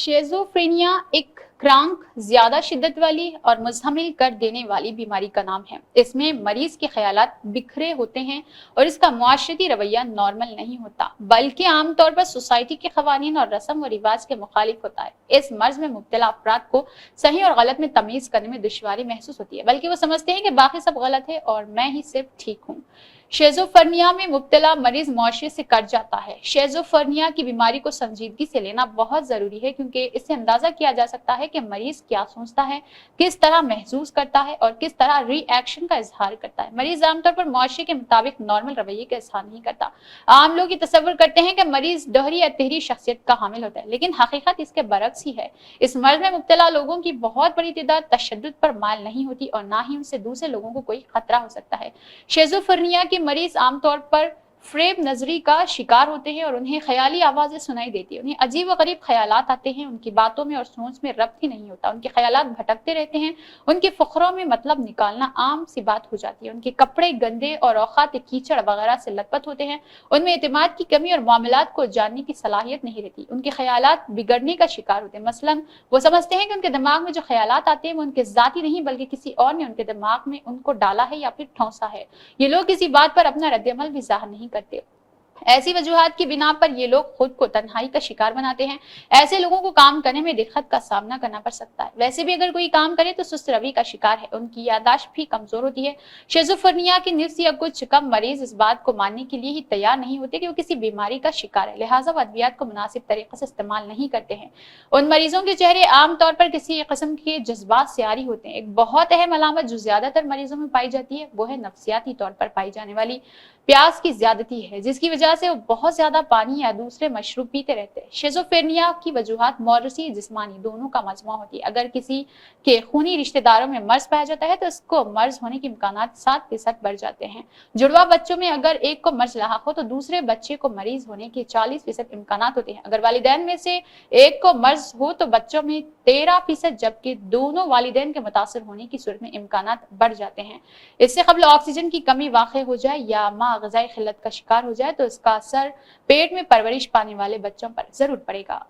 शेज़ोफ्रेनिया एक क्रांक, ज्यादा शिद्दत वाली और मुज़हमिल कर देने वाली बीमारी का नाम है। इसमें मरीज के ख्यालात बिखरे होते हैं और इसका मुआशरती रवैया नॉर्मल नहीं होता, बल्कि आमतौर पर सोसाइटी के कवानीन और रस्म व रिवाज के मुखालिफ होता है। इस मर्ज में मुब्तला अफराद को सही और गलत में तमीज करने में दुश्वारी महसूस होती है, बल्कि वो समझते हैं कि बाकी सब गलत है और मैं ही सिर्फ ठीक हूँ। शेज़ोफ्रेनिया में मुब्तला मरीज मुआशरे से कट जाता है। शेज़ोफ्रेनिया की बीमारी को संजीदगी से लेना बहुत जरूरी है, क्योंकि इससे अंदाजा किया जा सकता है कि मरीज क्या सोचता है, किस तरह महसूस करता है और किस तरह रिएक्शन का इजहार करता है। मरीज आमतौर पर मुआशरे के मुताबिक नॉर्मल रवैये का इजहार नहीं करता। आम लोग ये तस्वर करते हैं कि मरीज दोहरी या तिहरी शख्सियत का हामिल होता है, लेकिन हकीकत इसके बरक्स ही है। इस मर्ज में मुब्तला लोगों की बहुत बड़ी तादाद तशद्दुद पर मायल नहीं होती और ना ही उनसे दूसरे लोगों को कोई खतरा हो सकता है। शेज़ोफ्रेनिया के मरीज आमतौर पर फ्रेब नजरी का शिकार होते हैं और उन्हें ख्याली आवाजें सुनाई देती है। उन्हें अजीब व गरीब ख्यालात आते हैं, उनकी बातों में और सोच में रब्त ही नहीं होता, उनके ख्यालात भटकते रहते हैं, उनके फखरों में मतलब निकालना आम सी बात हो जाती है, उनके कपड़े गंदे और औकात कीचड़ वगैरह से लथपथ होते हैं, उनमें एतमाद की कमी और मामलात को जानने की सलाहियत नहीं रहती, उनके ख्यालात बिगड़ने का शिकार होते हैं। मसलन वो समझते हैं कि उनके दिमाग में जो ख्यालात आते हैं वो उनके जाती नहीं, बल्कि किसी और ने उनके दिमाग में उनको डाला है या फिर ठौंसा है। ये लोग किसी बात पर अपना रद्द-ए-अमल भी जाहिर नहीं करते। ऐसी वजूहात की बिना पर ये लोग खुद को तन्हाई का शिकार बनाते हैं। ऐसे लोगों को काम करने में दिक्कत का सामना करना पड़ सकता है। वैसे भी अगर कोई काम करे तो सुस्त रवि का शिकार है, उनकी यादाश्त भी कमजोर होती है। शेज़ोफ्रेनिया के निफ्स या कुछ कम मरीज इस बात को मानने के लिए ही तैयार नहीं होते कि वो किसी बीमारी का शिकार है, लिहाजा वो अद्वियात को मुनासिब तरीके से इस्तेमाल नहीं करते हैं। उन मरीजों के चेहरे आमतौर पर किसी किस्म के जज्बात से आरी होते हैं। एक बहुत अहम अलामत जो ज्यादातर मरीजों में पाई जाती है वो है नफ्सियाती तौर पर पाई जाने वाली प्यास की ज्यादती है, जिसकी वजह से वो बहुत ज्यादा पानी या दूसरे मशरूब पीते रहते हैं। शेज़ोफ्रेनिया की वजूहात मौरूसी जिस्मानी दोनों का मजमू होती है। अगर किसी के खूनी रिश्तेदारों में मर्ज पाया जाता है तो इसको मर्ज होने के इम्कानात 7% बढ़ जाते हैं। जुड़वा बच्चों में अगर एक को मर्ज लाहक हो तो दूसरे बच्चे को मरीज होने के 40% इम्कानात होते हैं। अगर वालिदैन में से एक को मर्ज हो तो बच्चों में 13%, जबकि दोनों वालिदैन के मुतासर होने की सूरत में इम्कानात बढ़ जाते हैं। इससे कबल ऑक्सीजन की कमी वाक़ई हो जाए या माँ ग़िज़ाई क़िल्लत का शिकार हो जाए तो इसका असर पेट में परवरिश पाने वाले बच्चों पर जरूर पड़ेगा।